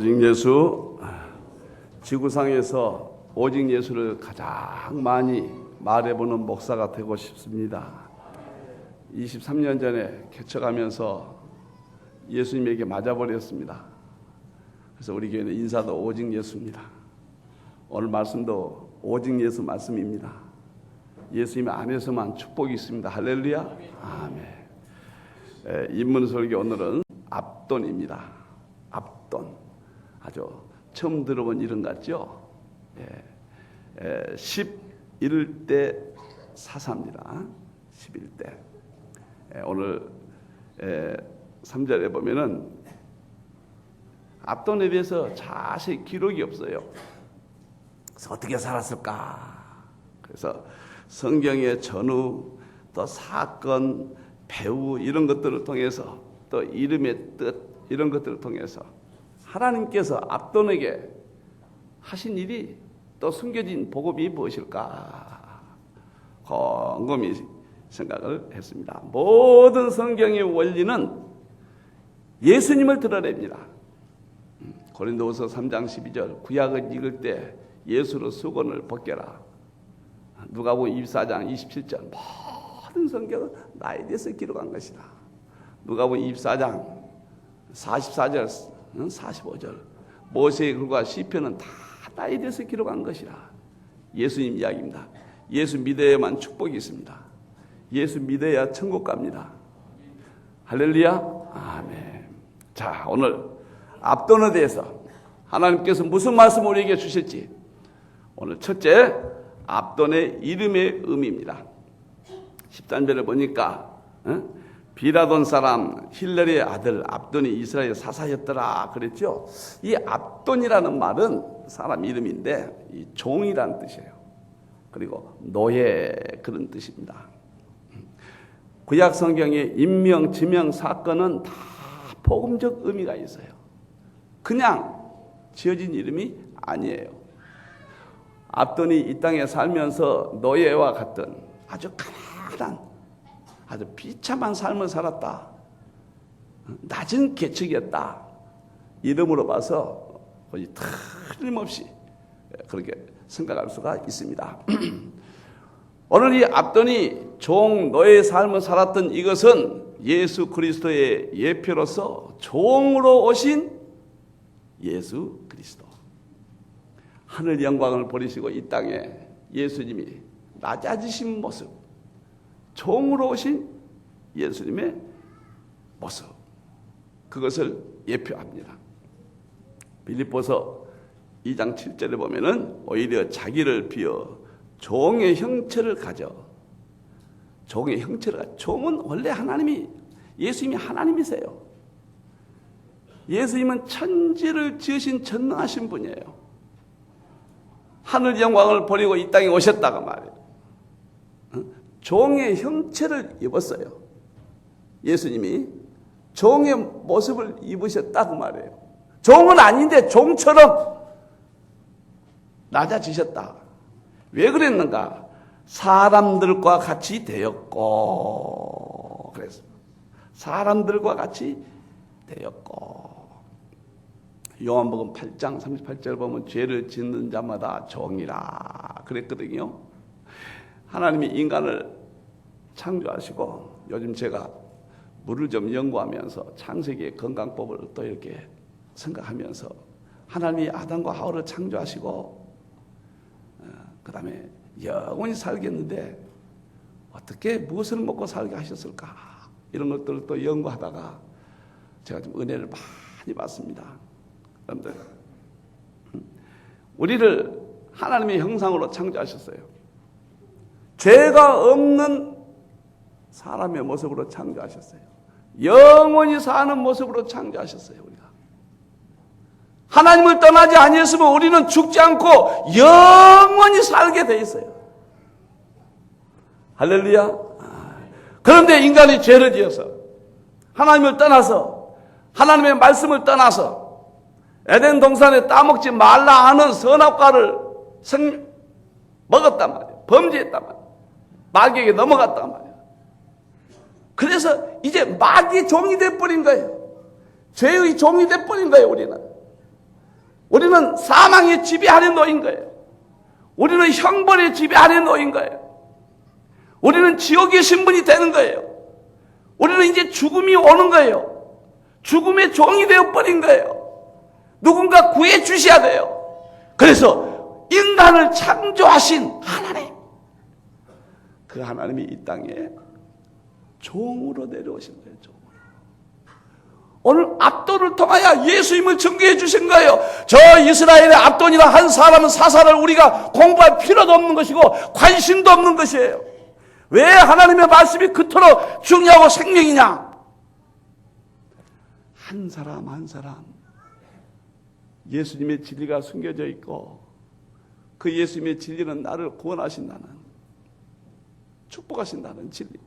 오직 예수, 지구상에서 오직 예수를 가장 많이 말해보는 목사가 되고 싶습니다. 23년 전에 개척하면서 예수님에게 맞아버렸습니다. 그래서 우리 교회는 인사도 오직 예수입니다. 오늘 말씀도 오직 예수 말씀입니다. 예수님 안에서만 축복이 있습니다. 할렐루야. 아멘. 인문 설교 오늘은 압돈입니다. 압돈. 아주 처음 들어본 이름 같죠? 11대 사사입니다. 11대. 오늘 3절에 보면은 압돈에 대해서 자세히 기록이 없어요. 그래서 어떻게 살았을까? 그래서 성경의 전후, 또 사건, 배후 이런 것들을 통해서, 또 이름의 뜻 이런 것들을 통해서 하나님께서 압돈에게 하신 일이, 또 숨겨진 복음이 무엇일까 곰곰이 생각을 했습니다. 모든 성경의 원리는 예수님을 드러냅니다. 고린도후서 3장 12절 구약을 읽을 때 예수로 수건을 벗겨라. 누가복음 24장 27절 모든 성경은 나에 대해서 기록한 것이다. 누가복음 24장 44절 45절 모세의 글과 시편은 다 나에 대해서 기록한 것이라. 예수님 이야기입니다. 예수 믿어야만 축복이 있습니다. 예수 믿어야 천국 갑니다. 할렐루야. 아멘. 자, 오늘 압돈에 대해서 하나님께서 무슨 말씀을 우리에게 주실지, 오늘 첫째, 압돈의 이름의 의미입니다. 13절에 보니까 비라돈 사람 힐렐의 아들 압돈이 이스라엘 사사였더라 그랬죠. 이 압돈이라는 말은 사람 이름인데 이 종이라는 뜻이에요. 그리고 노예 그런 뜻입니다. 구약 성경의 임명, 지명 사건은 다 복음적 의미가 있어요. 그냥 지어진 이름이 아니에요. 압돈이 이 땅에 살면서 노예와 같은 아주 가난한, 아주 비참한 삶을 살았다. 낮은 계층이었다. 이름으로 봐서 거의 틀림없이 그렇게 생각할 수가 있습니다. 오늘 이 압돈이 종 노예의 삶을 살았던 이것은 예수 그리스도의 예표로서 종으로 오신 예수 그리스도. 하늘 영광을 버리시고 이 땅에 예수님이 낮아지신 모습, 종으로 오신 예수님의 모습, 그것을 예표합니다. 빌립보서 2장 7절에 보면은 오히려 자기를 비어 종의 형체를 가져, 종의 형체를 가져. 종은 원래 하나님이, 예수님이 하나님이세요. 예수님은 천지를 지으신 전능하신 분이에요. 하늘 영광을 버리고 이 땅에 오셨다가 말이에요. 종의 형체를 입었어요. 예수님이 종의 모습을 입으셨다고 말해요. 종은 아닌데 종처럼 낮아지셨다. 왜 그랬는가? 사람들과 같이 되었고, 그래서 사람들과 같이 되었고. 요한복음 8장 38절 보면 죄를 짓는 자마다 종이라 그랬거든요. 하나님이 인간을 창조하시고, 요즘 제가 물을 좀 연구하면서 창세기의 건강법을 또 이렇게 생각하면서, 하나님이 아담과 하와를 창조하시고 그 다음에 영원히 살겠는데 어떻게 무엇을 먹고 살게 하셨을까, 이런 것들을 또 연구하다가 제가 좀 은혜를 많이 받습니다. 그런데 우리를 하나님의 형상으로 창조하셨어요. 죄가 없는 사람의 모습으로 창조하셨어요. 영원히 사는 모습으로 창조하셨어요. 우리가 하나님을 떠나지 아니했으면 우리는 죽지 않고 영원히 살게 돼 있어요. 할렐루야. 그런데 인간이 죄를 지어서 하나님을 떠나서, 하나님의 말씀을 떠나서 에덴 동산에 따먹지 말라 하는 선악과를 먹었단 말이에요. 범죄했단 말이에요. 마귀에게 넘어갔단 말이에요. 그래서 이제 마귀의 종이 돼버린 거예요. 죄의 종이 돼버린 거예요. 우리는 우리는 사망의 지배 아래 놓인 거예요. 우리는 형벌의 지배 아래 놓인 거예요. 우리는 지옥의 신분이 되는 거예요. 우리는 이제 죽음이 오는 거예요. 죽음의 종이 되어버린 거예요. 누군가 구해 주셔야 돼요. 그래서 인간을 창조하신 하나님, 그 하나님이 이 땅에 종으로 내려오신 거예요. 종으로. 오늘 압돈을 통하여 예수님을 증거해 주신 거예요. 저 이스라엘의 압돈이라 한 사람은 사사를 우리가 공부할 필요도 없는 것이고 관심도 없는 것이에요. 왜 하나님의 말씀이 그토록 중요하고 생명이냐? 한 사람 한 사람 예수님의 진리가 숨겨져 있고, 그 예수님의 진리는 나를 구원하신다는, 축복하신다는 진리.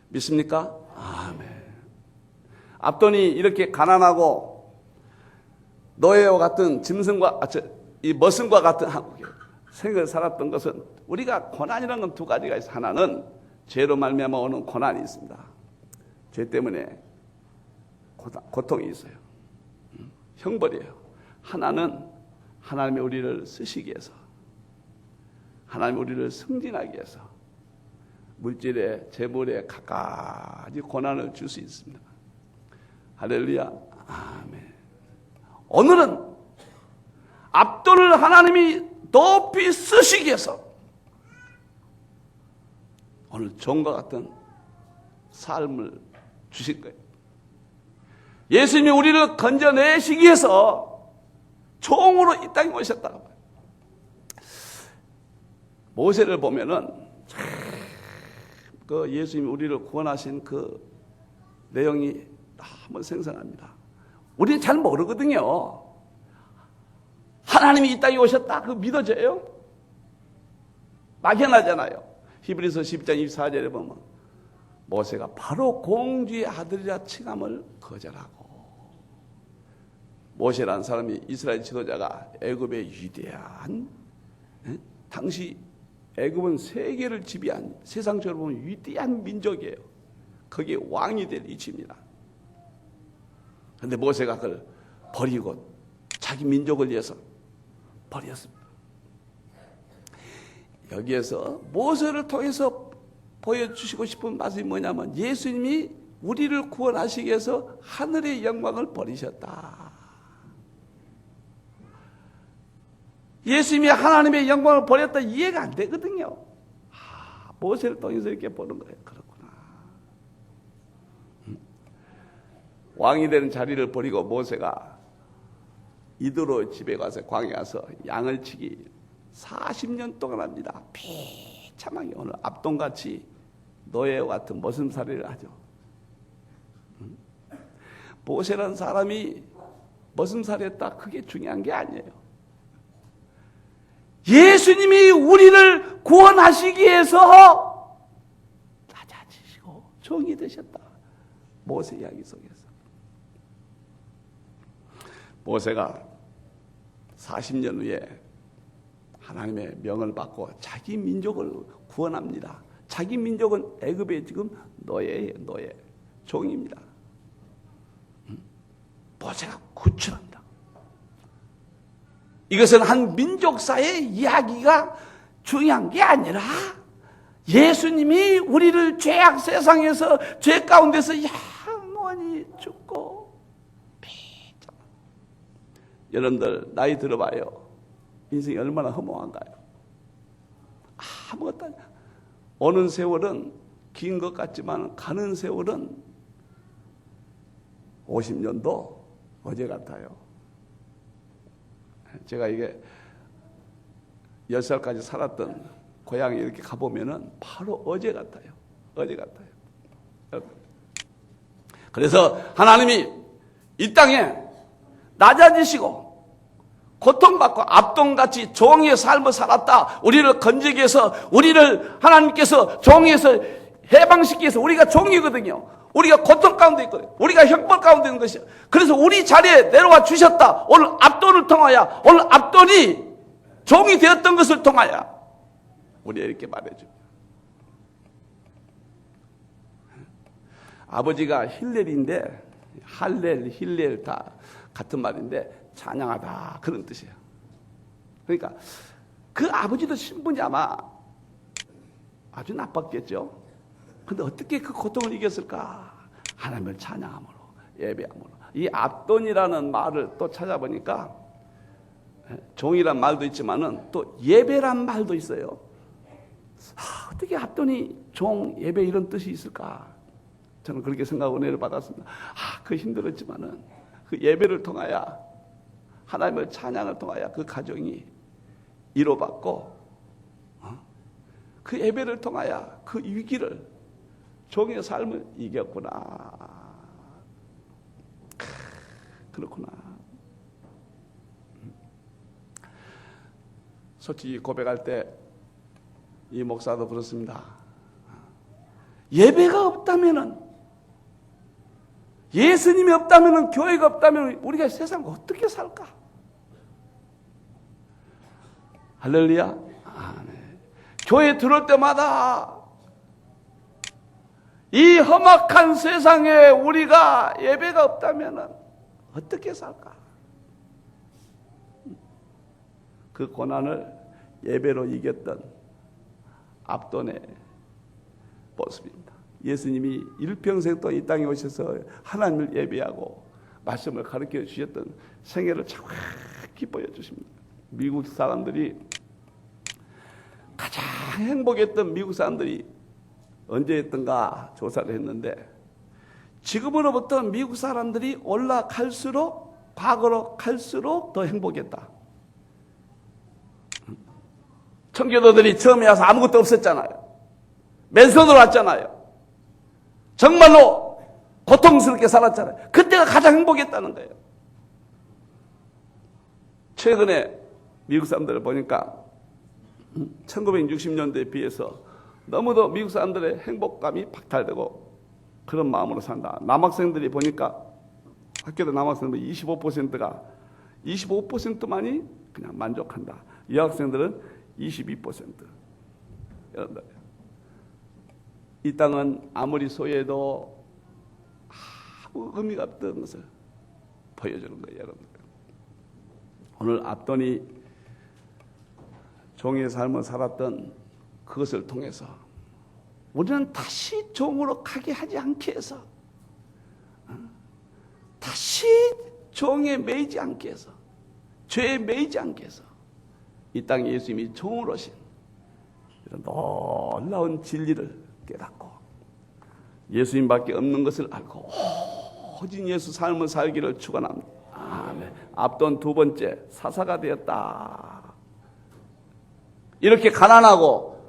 믿습니까? 아멘. 압돈이 이렇게 가난하고 노예와 같은 짐승과 이 머슴과 같은 한국에 생을 살았던 것은, 우리가 고난이라는 건 두 가지가 있어요. 하나는 죄로 말미암아 오는 고난이 있습니다. 죄 때문에 고통이 있어요. 형벌이에요. 하나는 하나님이 우리를 쓰시기 위해서, 하나님이 우리를 승진하기 위해서 물질에, 재물에 갖가지 고난을 줄 수 있습니다. 할렐루야. 아멘. 오늘은 압돈을 하나님이 높이 쓰시기 위해서 오늘 종과 같은 삶을 주실 거예요. 예수님이 우리를 건져내시기 위해서 종으로 이 땅에 오셨다고 봐요. 모세를 보면은 그 예수님이 우리를 구원하신 그 내용이 너무 생생합니다. 우리는 잘 모르거든요. 하나님이 이 땅에 오셨다, 그거 믿어져요? 막연하잖아요. 히브리서 12장 24절에 보면 모세가 바로 공주의 아들이라 칭함을 거절하고, 모세라는 사람이 이스라엘 지도자가 애굽의 위대한, 당시 애굽은 세계를 지배한, 세상적으로 보면 위대한 민족이에요. 거기에 왕이 될 위치입니다. 그런데 모세가 그걸 버리고 자기 민족을 위해서 버렸습니다. 여기에서 모세를 통해서 보여주시고 싶은 말씀이 뭐냐면, 예수님이 우리를 구원하시기 위해서 하늘의 영광을 버리셨다. 예수님이 하나님의 영광을 버렸다, 이해가 안 되거든요. 모세를 통해서 이렇게 보는 거예요. 그렇구나. 왕이 되는 자리를 버리고 모세가 이도로 집에 가서 광야에 가서 양을 치기 40년 동안 합니다. 비참하게 오늘 압돈같이 노예와 같은 머슴살이를 하죠. 모세라는 사람이 머슴살이했다, 그게 중요한 게 아니에요. 예수님이 우리를 구원하시기 위해서 낮아지시고 종이 되셨다. 모세 이야기 속에서 모세가 40년 후에 하나님의 명을 받고 자기 민족을 구원합니다. 자기 민족은 애굽에 지금 노예예요. 노예, 종입니다. 모세가 구출합니다. 이것은 한 민족사의 이야기가 중요한 게 아니라, 예수님이 우리를 죄악 세상에서, 죄 가운데서 영원히 죽고 비참. 여러분들 나이 들어봐요. 인생이 얼마나 허무한가요? 아무것도 아니야. 오는 세월은 긴 것 같지만 가는 세월은 50년도 어제 같아요. 제가 이게 10살까지 살았던 고향에 이렇게 가보면은 바로 어제 같아요. 어제 같아요. 그래서 하나님이 이 땅에 낮아지시고 고통받고 압돈같이 종의 삶을 살았다. 우리를 건지기 위해서, 우리를 하나님께서 종에서 해방시키기 위해서, 우리가 종이거든요. 우리가 고통 가운데 있거든요. 우리가 형벌 가운데 있는 것이요. 그래서 우리 자리에 내려와 주셨다. 오늘 압돈을 통하여, 오늘 압돈이 종이 되었던 것을 통하여 우리가 이렇게 말해줍니다. 아버지가 힐렐인데, 할렐, 힐렐 다 같은 말인데, 찬양하다 그런 뜻이에요. 그러니까 그 아버지도 신분이 아마 아주 나빴겠죠. 근데 어떻게 그 고통을 이겼을까? 하나님을 찬양함으로, 예배함으로. 이 압돈이라는 말을 또 찾아보니까 종이란 말도 있지만은 또 예배란 말도 있어요. 어떻게 압돈이 종, 예배 이런 뜻이 있을까? 저는 그렇게 생각하고 은혜를 받았습니다. 그 힘들었지만은 그 예배를 통하여 하나님을 찬양을 통하여 그 가정이 위로받고 그 예배를 통하여 그 위기를 종의 삶을 이겼구나. 그렇구나. 솔직히 고백할 때 이 목사도 그렇습니다. 예배가 없다면은, 예수님이 없다면은, 교회가 없다면 우리가 세상 어떻게 살까? 할렐루야. 아멘. 교회 들어올 때마다 이 험악한 세상에 우리가 예배가 없다면은 어떻게 살까? 그 고난을 예배로 이겼던 압돈의 모습입니다. 예수님이 일평생 또 이 땅에 오셔서 하나님을 예배하고 말씀을 가르쳐 주셨던 생애를 정확히 보여주십니다. 미국 사람들이 가장 행복했던 미국 사람들이 언제였던가 조사를 했는데, 지금으로부터 미국 사람들이 올라갈수록, 과거로 갈수록 더 행복했다. 청교도들이 처음에 와서 아무것도 없었잖아요. 맨손으로 왔잖아요. 정말로 고통스럽게 살았잖아요. 그때가 가장 행복했다는 거예요. 최근에 미국 사람들을 보니까 1960년대에 비해서 너무도 미국 사람들의 행복감이 박탈되고 그런 마음으로 산다. 남학생들이 보니까 학교도 남학생들 25%가 25%만이 그냥 만족한다. 여학생들은 22%. 여러분들, 이 땅은 아무리 소유해도 아무 의미가 없던 것을 보여주는 거예요, 여러분들. 오늘 압돈이 종의 삶을 살았던 그것을 통해서 우리는 다시 종으로 가게 하지 않게 해서, 다시 종에 매이지 않게 해서, 죄에 매이지 않게 해서 이 땅에 예수님이 종으로 오신 이런 놀라운 진리를 깨닫고 예수님밖에 없는 것을 알고 오직 예수 삶을 살기를 축원합니다. 아멘. 압돈 두 번째, 사사가 되었다. 이렇게 가난하고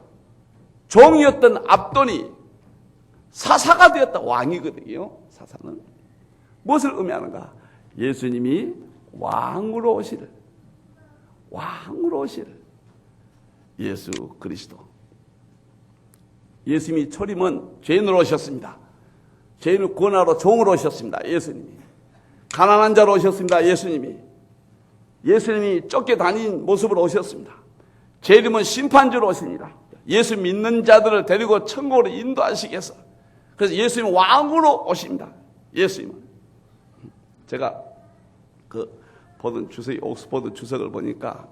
종이었던 압돈이 사사가 되었다. 왕이거든요. 사사는 무엇을 의미하는가? 예수님이 왕으로 오실 예수 그리스도. 예수님이 초림은 죄인으로 오셨습니다. 죄인을 구원하러 종으로 오셨습니다. 예수님이. 가난한 자로 오셨습니다. 예수님이 쫓겨다닌 모습으로 오셨습니다. 재림은 심판주로 오십니다. 예수 믿는 자들을 데리고 천국으로 인도하시기 위해서. 그래서 예수님은 왕으로 오십니다. 예수님은. 제가 보던 주석이 옥스퍼드 주석을 보니까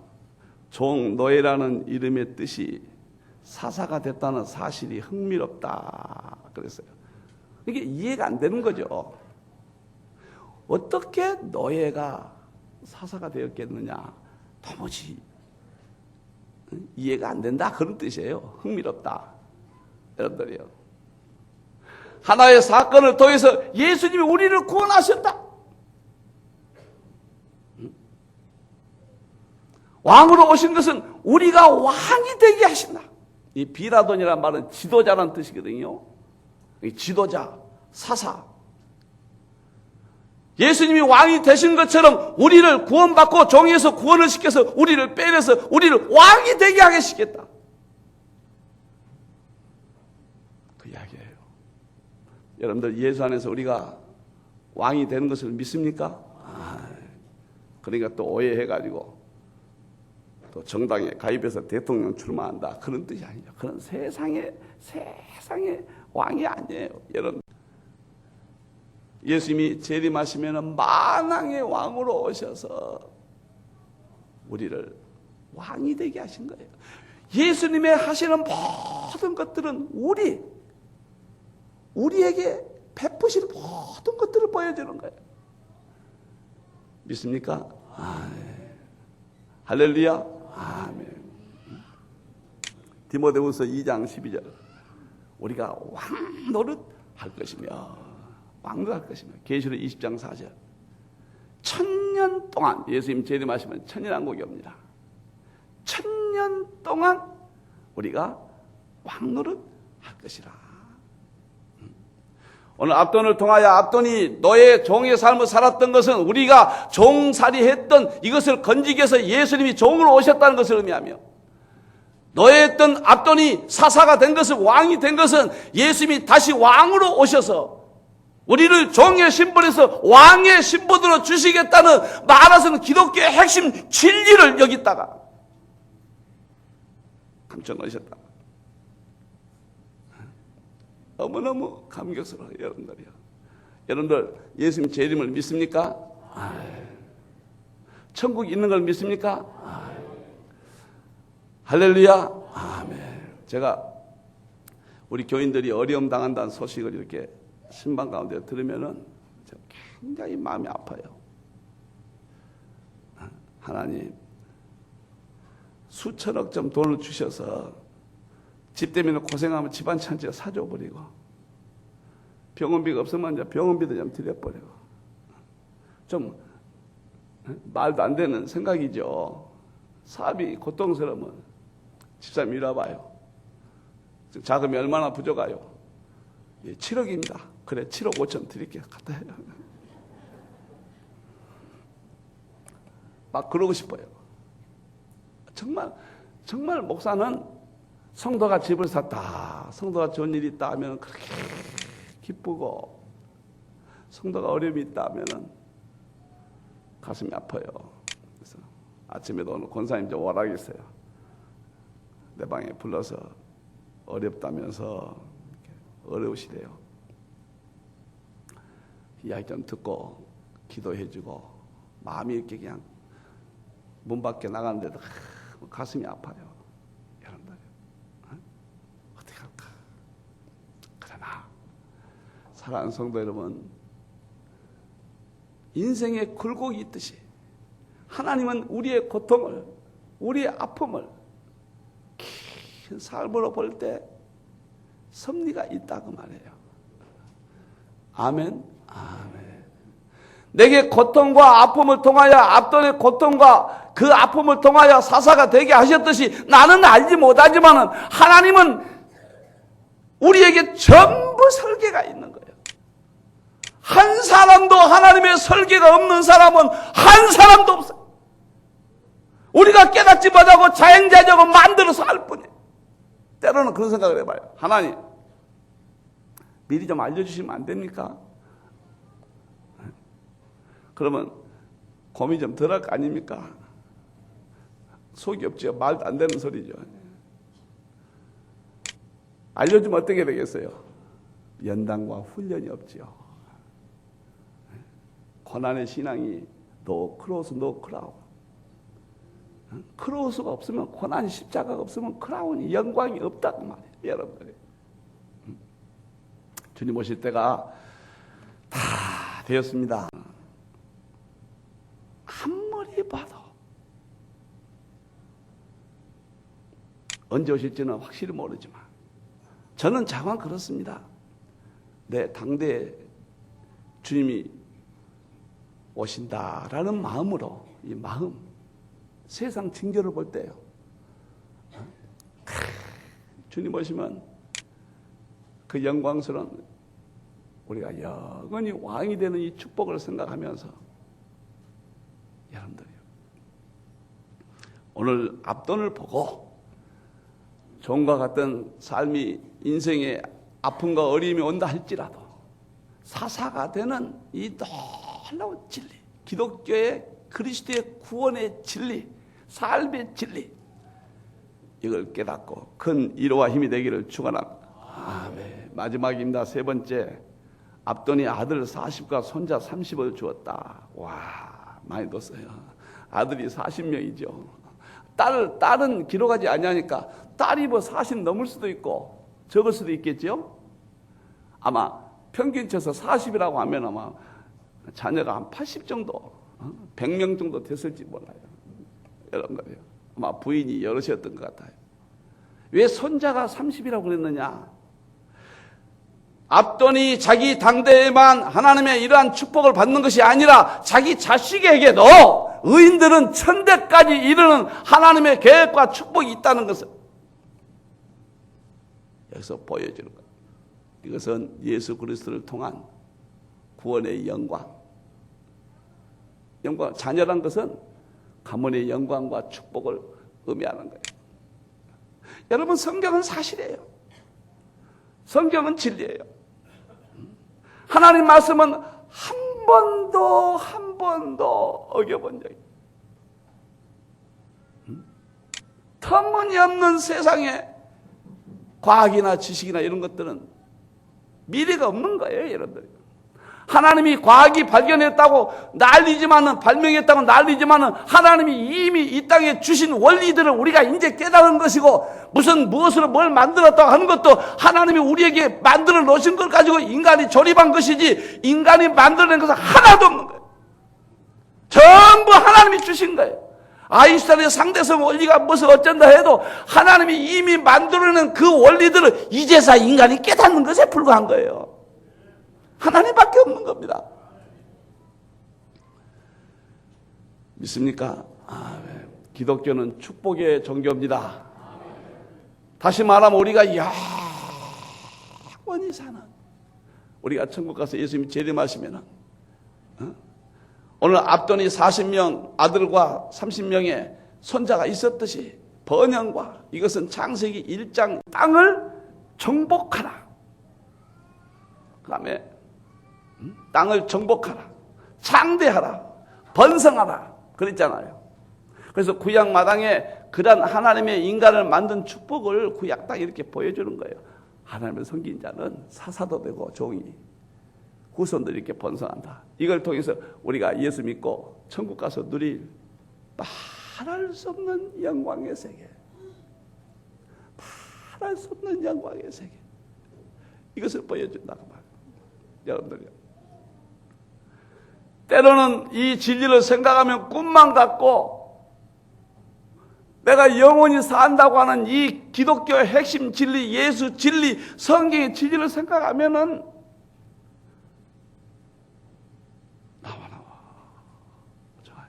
종노예라는 이름의 뜻이 사사가 됐다는 사실이 흥미롭다 그랬어요. 이게 이해가 안 되는 거죠. 어떻게 노예가 사사가 되었겠느냐. 도무지 이해가 안 된다 그런 뜻이에요. 흥미롭다. 여러분들이요. 하나의 사건을 통해서 예수님이 우리를 구원하셨다. 왕으로 오신 것은 우리가 왕이 되게 하신다. 이 비라돈이라는 말은 지도자라는 뜻이거든요. 지도자, 사사. 예수님이 왕이 되신 것처럼 우리를 구원받고 종에서 구원을 시켜서 우리를 빼내서 우리를 왕이 되게 하시겠다. 그 이야기예요. 여러분들 예수 안에서 우리가 왕이 되는 것을 믿습니까? 그러니까 또 오해해가지고 또 정당에 가입해서 대통령 출마한다. 그런 뜻이 아니죠. 그런 세상의 왕이 아니에요. 여러분, 예수님이 재림하시면 만왕의 왕으로 오셔서 우리를 왕이 되게 하신 거예요. 예수님의 하시는 모든 것들은 우리에게 베푸실 모든 것들을 보여주는 거예요. 믿습니까? 할렐루야. 아멘. 디모데후서 2장 12절. 우리가 왕 노릇 할 것이며 왕노릇 할 것이며. 계시록 20장 4절. 1000년 동안 예수님 재림하시면 천년왕국이 옵니다. 1000년 동안 우리가 왕노릇 할 것이라. 오늘 압돈을 통하여 압돈이 너의 종의 삶을 살았던 것은 우리가 종살이했던 이것을 건지기 위해서 예수님이 종으로 오셨다는 것을 의미하며, 너의 했던 압돈이 사사가 된 것은, 왕이 된 것은 예수님이 다시 왕으로 오셔서 우리를 종의 신분에서 왕의 신분으로 주시겠다는 말하서는 기독교의 핵심 진리를 여기다가 감춰놓으셨다. 너무너무 감격스러워요, 여러분들이요. 여러분들 예수님 재림을 믿습니까? 천국이 있는 걸 믿습니까? 할렐루야. 아멘. 제가 우리 교인들이 어려움 당한다는 소식을 이렇게 신방 가운데 들으면은 굉장히 마음이 아파요. 하나님, 수천억 점 돈을 주셔서 집 때문에 고생하면 집안 천지가 사줘버리고, 병원비가 없으면 이제 병원비도 좀 드려버리고, 좀 말도 안 되는 생각이죠. 사업이 고통스러우면 집사님 이리 와봐요. 자금이 얼마나 부족해요? 7억입니다. 그래, 7억 5천 드릴게요. 갖다 해요. 막 그러고 싶어요. 정말 목사는 성도가 집을 샀다, 성도가 좋은 일이 있다 하면 그렇게 기쁘고, 성도가 어려움이 있다 하면 가슴이 아파요. 그래서 아침에도 오늘 권사님 좀 오라 했어요. 내 방에 불러서 어렵다면서 어려우시대요. 이야기 좀 듣고 기도해주고, 마음이 이렇게 그냥 문 밖에 나가는데도 가슴이 아파요. 여러분들 어떻게 할까? 그러나 사랑하는 성도 여러분, 인생의 굴곡이 있듯이 하나님은 우리의 고통을, 우리의 아픔을 긴 삶으로 볼 때 섭리가 있다고 말해요. 아멘. 아멘. 내게 고통과 아픔을 통하여, 압돈의 고통과 그 아픔을 통하여 사사가 되게 하셨듯이, 나는 알지 못하지만 하나님은 우리에게 전부 설계가 있는 거예요. 한 사람도 하나님의 설계가 없는 사람은 한 사람도 없어요. 우리가 깨닫지 못하고 자행자적으로 만들어서 할 뿐이에요. 때로는 그런 생각을 해봐요. 하나님, 미리 좀 알려주시면 안 됩니까? 그러면 고민 좀 덜 할 거 아닙니까? 속이 없죠. 말도 안 되는 소리죠. 알려주면 어떻게 되겠어요? 연단과 훈련이 없지요. 고난의 신앙이 노 크로스 노 크라운. 크로스가 없으면, 고난 십자가가 없으면 크라운이, 영광이 없다고 말이에요. 여러분들이 주님 오실 때가 다 되었습니다. 아무리 봐도 언제 오실지는 확실히 모르지만 저는 자관 그렇습니다. 내 당대에 주님이 오신다라는 마음으로, 이 마음, 세상 징조를 볼 때요, 주님 오시면 그 영광스러운, 우리가 영원히 왕이 되는 이 축복을 생각하면서, 여러분들이요, 오늘 압돈을 보고 종과 같은 삶이, 인생의 아픔과 어려움이 온다 할지라도 사사가 되는 이 놀라운 진리, 기독교의, 그리스도의 구원의 진리, 삶의 진리, 이걸 깨닫고 큰 위로와 힘이 되기를 축원합니다. 아멘. 마지막입니다. 세 번째, 압돈이 아들 40과 손자 30을 주었다. 와, 많이 뒀어요. 아들이 40명이죠. 딸은 기록하지 아니하니까 딸이 뭐 40 넘을 수도 있고 적을 수도 있겠죠. 아마 평균 쳐서 40이라고 하면 아마 자녀가 한 80 정도, 100명 정도 됐을지 몰라요. 이런 거예요. 아마 부인이 여럿이었던 것 같아요. 왜 손자가 30이라고 그랬느냐? 압돈이 자기 당대에만 하나님의 이러한 축복을 받는 것이 아니라 자기 자식에게도 의인들은 천대까지 이르는 하나님의 계획과 축복이 있다는 것을 여기서 보여주는 거예요. 이것은 예수 그리스도를 통한 구원의 영광. 자녀란 것은 가문의 영광과 축복을 의미하는 거예요. 여러분, 성경은 사실이에요. 성경은 진리예요. 하나님 말씀은 한 번도 어겨본 적이 터무니없는 세상에 과학이나 지식이나 이런 것들은 미래가 없는 거예요, 여러분들. 하나님이 과학이 발견했다고 난리지만은, 발명했다고 난리지만은, 하나님이 이미 이 땅에 주신 원리들을 우리가 이제 깨달은 것이고, 무엇으로 뭘 만들었다고 하는 것도 하나님이 우리에게 만들어 놓으신 걸 가지고 인간이 조립한 것이지, 인간이 만들어낸 것은 하나도 없는 거예요. 전부 하나님이 주신 거예요. 아인슈타인의 상대성 원리가 무슨 어쩐다 해도 하나님이 이미 만들어낸 그 원리들을 이제서 인간이 깨닫는 것에 불과한 거예요. 하나님밖에 없는 겁니다. 믿습니까? 기독교는 축복의 종교입니다. 다시 말하면 우리가 영원히 사는, 우리가 천국 가서 예수님이 재림하시면 오늘 압돈이 40명 아들과 30명의 손자가 있었듯이 번영과, 이것은 창세기 1장 땅을 정복하라. 그 다음에 땅을 정복하라, 창대하라, 번성하라 그랬잖아요. 그래서 구약 마당에 그런 하나님의 인간을 만든 축복을 구약 땅에 이렇게 보여주는 거예요. 하나님을 섬긴 자는 사사도 되고 종이, 후손들이 이렇게 번성한다. 이걸 통해서 우리가 예수 믿고 천국 가서 누릴 말할 수 없는 영광의 세계, 말할 수 없는 영광의 세계, 이것을 보여준다고 말이에요. 여러분들요, 때로는 이 진리를 생각하면 꿈만 같고, 내가 영원히 산다고 하는 이 기독교의 핵심 진리, 예수 진리, 성경의 진리를 생각하면은 나와 좋아요.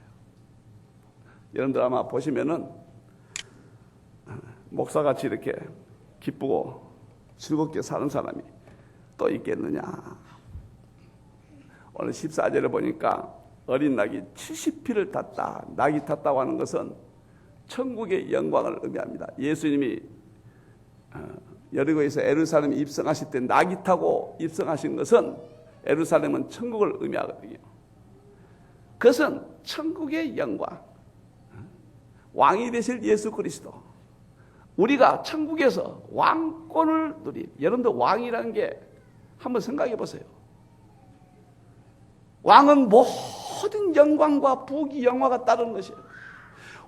여러분들 아마 보시면은 목사같이 이렇게 기쁘고 즐겁게 사는 사람이 또 있겠느냐. 오늘 14절에 보니까 어린 낙이 70피를 탔다. 낙이 탔다고 하는 것은 천국의 영광을 의미합니다. 예수님이 여리고에서 예루살렘에 입성하실 때 낙이 타고 입성하신 것은, 예루살렘은 천국을 의미하거든요. 그것은 천국의 영광, 왕이 되실 예수 그리스도, 우리가 천국에서 왕권을 누린, 여러분들 왕이라는 게 한번 생각해 보세요. 왕은 모든 영광과 부귀 영화가 따르는 것이에요.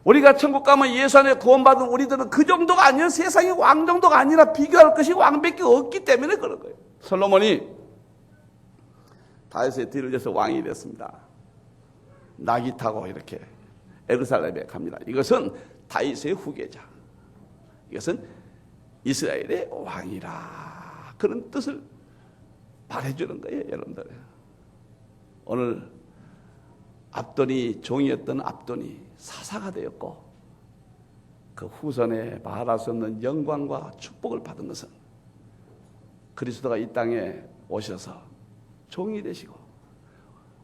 우리가 천국 가면 예수 안에 구원받은 우리들은 그 정도가 아니라, 세상의 왕 정도가 아니라 비교할 것이 왕밖에 없기 때문에 그런 거예요. 솔로몬이 다윗의 뒤를 이어서 왕이 됐습니다. 낙이 타고 이렇게 예루살렘에 갑니다. 이것은 다윗의 후계자, 이것은 이스라엘의 왕이라, 그런 뜻을 말해주는 거예요. 여러분들, 오늘 압돈이, 종이었던 압돈이 사사가 되었고, 그 후손에 말할 수 없는 영광과 축복을 받은 것은 그리스도가 이 땅에 오셔서 종이 되시고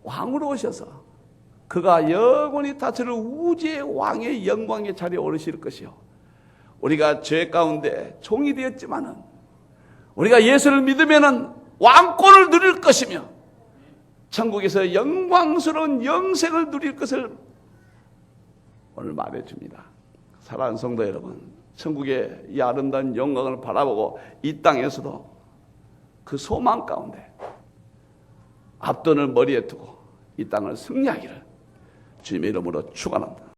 왕으로 오셔서 그가 영원히 다스릴 우주의 왕의 영광의 자리에 오르실 것이요, 우리가 죄 가운데 종이 되었지만은 우리가 예수를 믿으면은 왕권을 누릴 것이며 천국에서 영광스러운 영생을 누릴 것을 오늘 말해줍니다. 사랑하는 성도 여러분, 천국의 이 아름다운 영광을 바라보고 이 땅에서도 그 소망 가운데 앞돈을 머리에 두고 이 땅을 승리하기를 주님의 이름으로 축원합니다.